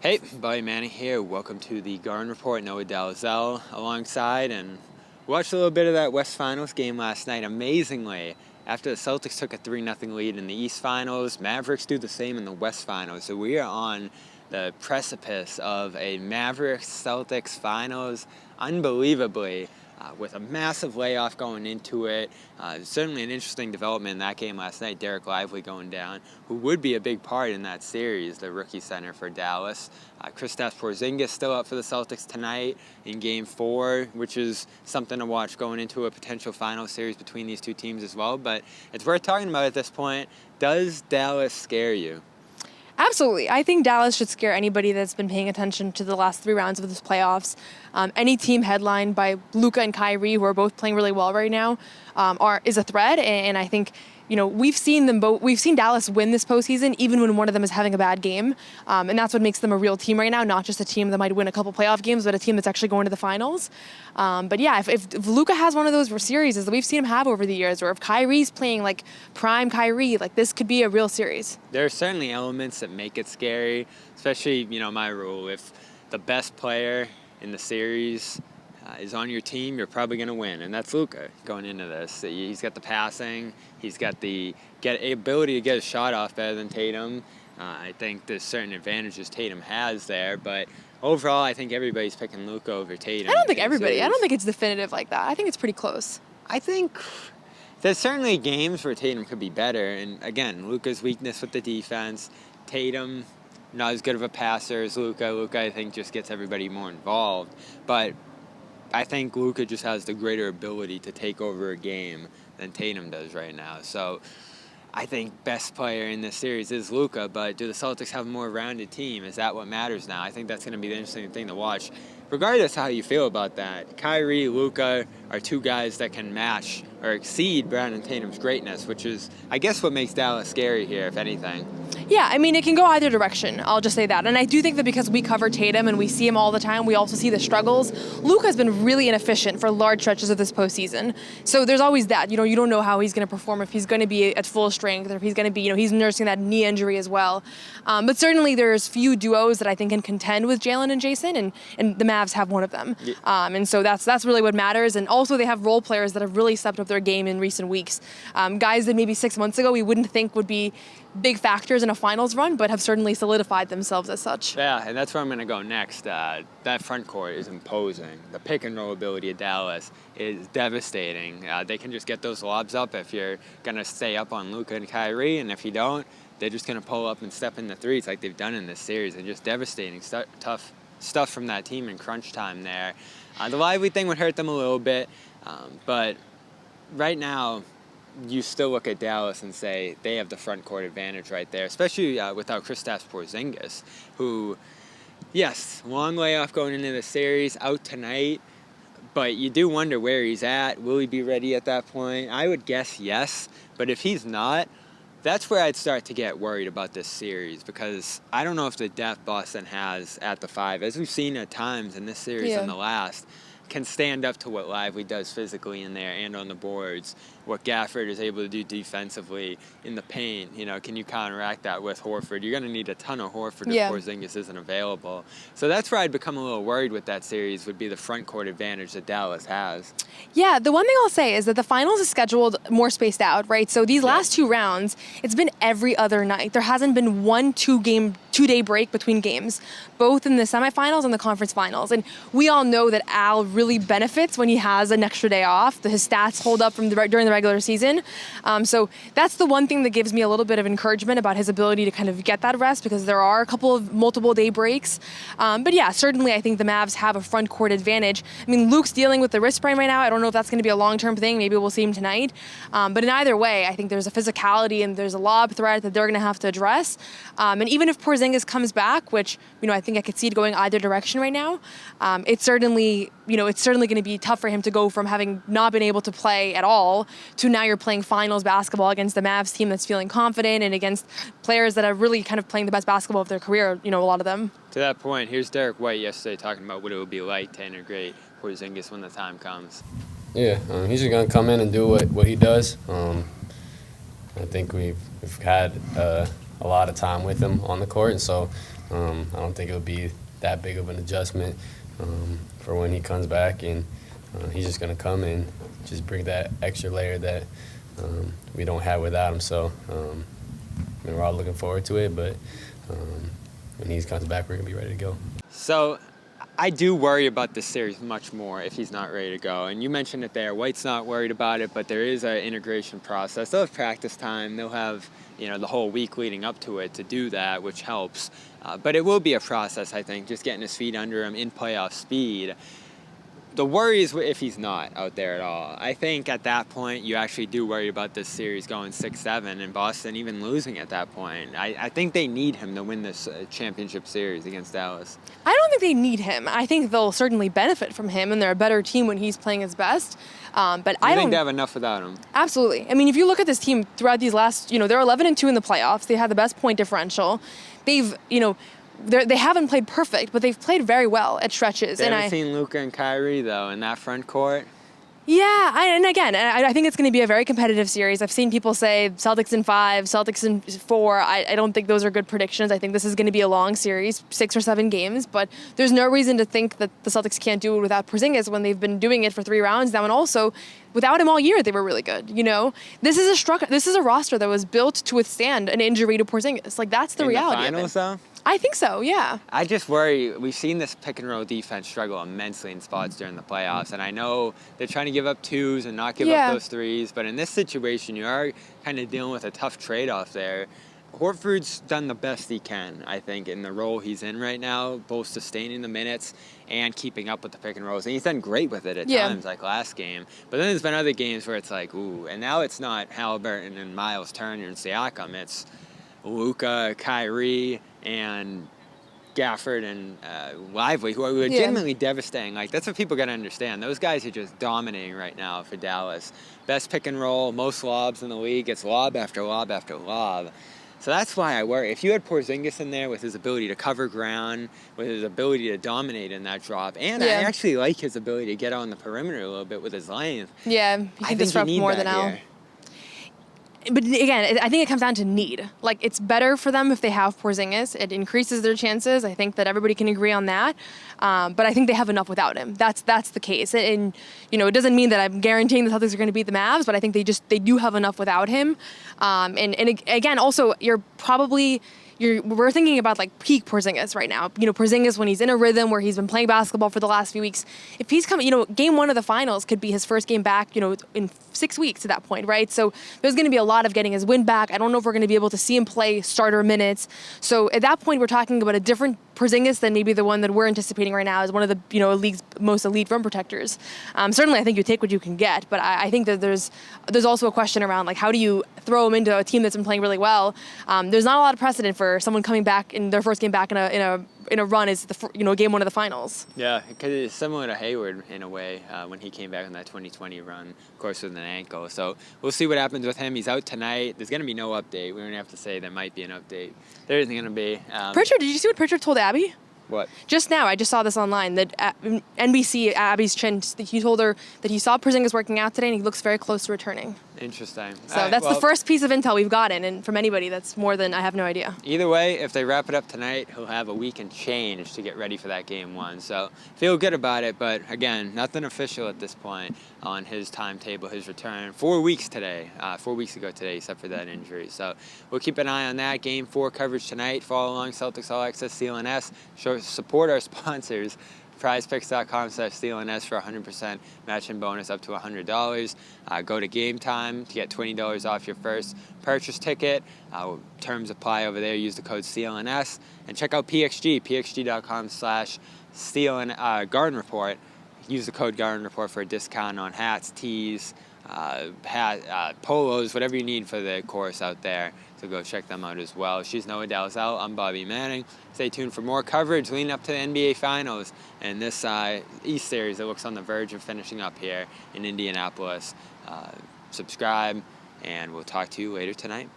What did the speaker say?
Hey, buddy Manning here. Welcome to the Garden Report. Noa Dalzell alongside, and watched a little bit of that West Finals game last night. Amazingly, after the Celtics took a 3-0 lead in the East Finals, Mavericks do the same in the West Finals. So we are on the precipice of a Mavericks-Celtics Finals, unbelievably, with a massive layoff going into it. Certainly an interesting development in that game last night. Dereck Lively going down, who would be a big part in that series, the rookie center for Dallas. Kristaps Porzingis still up for the Celtics tonight in Game 4, which is something to watch going into a potential final series between these two teams as well. But it's worth talking about at this point. Does Dallas scare you? Absolutely. I think Dallas should scare anybody that's been paying attention to the last 3 rounds of this playoffs. Any team headlined by Luka and Kyrie, who are both playing really well right now, is a threat. And I think, we've seen them both. We've seen Dallas win this postseason, even when one of them is having a bad game. And that's what makes them a real team right now, not just a team that might win a couple playoff games, but a team that's actually going to the finals. But yeah, if Luka has one of those series that we've seen him have over the years, or if Kyrie's playing like prime Kyrie, like this could be a real series. There are certainly elements that make it scary, especially, my rule, if the best player in the series is on your team, you're probably going to win. And that's Luka going into this. He's got the passing. He's got the ability to get a shot off better than Tatum. I think there's certain advantages Tatum has there. But overall, I think everybody's picking Luka over Tatum. I don't think everybody. I don't think it's definitive like that. I think it's pretty close. I think there's certainly games where Tatum could be better. And again, Luka's weakness with the defense. Tatum, not as good of a passer as Luka. Luka, I think, just gets everybody more involved. But I think Luka just has the greater ability to take over a game than Tatum does right now. So I think best player in this series is Luka, but do the Celtics have a more rounded team? Is that what matters now? I think that's going to be the interesting thing to watch. Regardless how you feel about that, Kyrie, Luka are two guys that can match or exceed Brown and Tatum's greatness, which is, I guess, what makes Dallas scary here, if anything. Yeah, I mean, it can go either direction. I'll just say that. And I do think that because we cover Tatum and we see him all the time, we also see the struggles. Luka's been really inefficient for large stretches of this postseason. So there's always that. You don't know how he's going to perform, if he's going to be at full strength, or if he's going to be, he's nursing that knee injury as well. But certainly there's few duos that I think can contend with Jalen and Jason, and the Mavs have one of them. Yeah. And so that's really what matters. And also they have role players that have really stepped up their game in recent weeks. Guys that maybe 6 months ago we wouldn't think would be big factors in a finals run, but have certainly solidified themselves as such. Yeah, and that's where I'm going to go next. That front court is imposing. The pick and roll ability of Dallas is devastating. They can just get those lobs up if you're going to stay up on Luka and Kyrie, and if you don't, they're just going to pull up and step in the threes like they've done in this series. And just devastating, tough stuff from that team in crunch time there. The Lively thing would hurt them a little bit, but right now, you still look at Dallas and say they have the front court advantage right there, especially without Kristaps Porzingis, who, yes, long layoff going into the series, out tonight, but you do wonder where he's at. Will he be ready at that point? I would guess yes, but if he's not, that's where I'd start to get worried about this series, because I don't know if the depth Boston has at the 5, as we've seen at times in this series and the last, can stand up to what Lively does physically in there and on the boards, what Gafford is able to do defensively in the paint. Can you counteract that with Horford? You're going to need a ton of Horford if Porzingis isn't available. So that's where I'd become a little worried with that series, would be the front court advantage that Dallas has. Yeah, the one thing I'll say is that the finals is scheduled more spaced out, right? So these last 2 rounds, it's been every other night. There hasn't been one 2-day break between games, both in the semifinals and the conference finals. And we all know that Al really benefits when he has an extra day off. His stats hold up during the regular season. So that's the one thing that gives me a little bit of encouragement about his ability to kind of get that rest, because there are a couple of multiple day breaks. But yeah, certainly I think the Mavs have a front court advantage. I mean, Luke's dealing with the wrist sprain right now. I don't know if that's going to be a long-term thing. Maybe we'll see him tonight. But in either way, I think there's a physicality and there's a lob threat that they're going to have to address. And even if Porzingis comes back, which, I think I could see it going either direction right now, it's certainly going to be tough for him to go from having not been able to play at all to now you're playing finals basketball against the Mavs team that's feeling confident and against players that are really kind of playing the best basketball of their career, a lot of them. To that point, here's Derek White yesterday talking about what it would be like to integrate Porzingis when the time comes. Yeah, he's just going to come in and do what he does. I think we've had a lot of time with him on the court, and so I don't think it'll be that big of an adjustment for when he comes back, and he's just going to come and just bring that extra layer that we don't have without him. So we're all looking forward to it, but when he comes back, we're going to be ready to go. So I do worry about this series much more if he's not ready to go. And you mentioned it there. White's not worried about it, but there is an integration process. They'll have practice time. They'll have, the whole week leading up to it to do that, which helps. But it will be a process, I think, just getting his feet under him in playoff speed. The worry is if he's not out there at all. I think at that point, you actually do worry about this series going 6-7 and Boston even losing at that point. I think they need him to win this championship series against Dallas. I don't think they need him. I think they'll certainly benefit from him, and they're a better team when he's playing his best. But I think they have enough without him. Absolutely. I mean, if you look at this team throughout these last, they're 11-2 in the playoffs. They have the best point differential. They've, they haven't played perfect, but they've played very well at stretches. They haven't seen Luka and Kyrie, though, in that front court. Yeah, I think it's going to be a very competitive series. I've seen people say Celtics in 5, Celtics in 4. I don't think those are good predictions. I think this is going to be a long series, 6 or 7 games, but there's no reason to think that the Celtics can't do it without Porzingis when they've been doing it for 3 rounds now, and also without him all year they were really good. This is a roster that was built to withstand an injury to Porzingis. Like, that's the reality. In the finals, though? I think so, yeah. I just worry. We've seen this pick-and-roll defense struggle immensely in spots during the playoffs, and I know they're trying to give up 2s and not give up those 3s, but in this situation, you are kind of dealing with a tough trade-off there. Horford's done the best he can, I think, in the role he's in right now, both sustaining the minutes and keeping up with the pick-and-rolls, and he's done great with it at times, like last game. But then there's been other games where it's like, ooh, and now it's not Halliburton and Miles Turner and Siakam, it's Luka, Kyrie, and Gafford and Lively, who are legitimately devastating. Like, that's what people got to understand. Those guys are just dominating right now for Dallas. Best pick and roll, most lobs in the league. It's lob after lob after lob. So that's why I worry. If you had Porzingis in there with his ability to cover ground, with his ability to dominate in that drop, and I actually like his ability to get on the perimeter a little bit with his length. Yeah, he can disrupt more than Al. But again, I think it comes down to need. Like, it's better for them if they have Porzingis. It increases their chances. I think that everybody can agree on that. But I think they have enough without him. That's the case. And it doesn't mean that I'm guaranteeing the Celtics are going to beat the Mavs, but I think they do have enough without him. And again, also, we're thinking about like peak Porzingis right now. Porzingis when he's in a rhythm where he's been playing basketball for the last few weeks. If he's coming, game 1 of the finals could be his first game back, in 6 weeks at that point, right? So there's going to be a lot of getting his win back. I don't know if we're going to be able to see him play starter minutes. So at that point, we're talking about a different Porzingis than maybe the one that we're anticipating right now as one of the league's most elite rim protectors. Certainly, I think you take what you can get, but I think that there's also a question around like how do you throw him into a team that's been playing really well. There's not a lot of precedent for someone coming back in their first game back in a run is game 1 of the finals. Yeah, because it's similar to Hayward in a way when he came back in that 2020 run, of course with an ankle. So we'll see what happens with him. He's out tonight. There's going to be no update. We don't have to say there might be an update. There isn't going to be. Pritchard, did you see what Pritchard told Abby? What? Just now, I just saw this online, that NBC, Abby's chin, he told her that he saw Porzingis working out today and he looks very close to returning. Interesting. So that's the first piece of intel we've gotten, and from anybody, that's more than I have no idea. Either way, if they wrap it up tonight, he'll have a week and change to get ready for that game 1. So feel good about it, but again, nothing official at this point on his timetable, his return. 4 weeks today, 4 weeks ago today, except for that injury. So we'll keep an eye on that. Game 4 coverage tonight. Follow along Celtics All Access CLNS. Support our sponsors. PrizePicks.com/CLNS for 100% matching bonus up to $100. Go to Game Time to get $20 off your first purchase ticket. Terms apply over there. Use the code CLNS. And check out PXG, pxg.com/Garden Report. Use the code Garden Report for a discount on hats, tees, polos, whatever you need for the course out there. So go check them out as well. She's Noa Dalzell. I'm Bobby Manning. Stay tuned for more coverage leading up to the NBA Finals and this East Series that looks on the verge of finishing up here in Indianapolis. Subscribe, and we'll talk to you later tonight.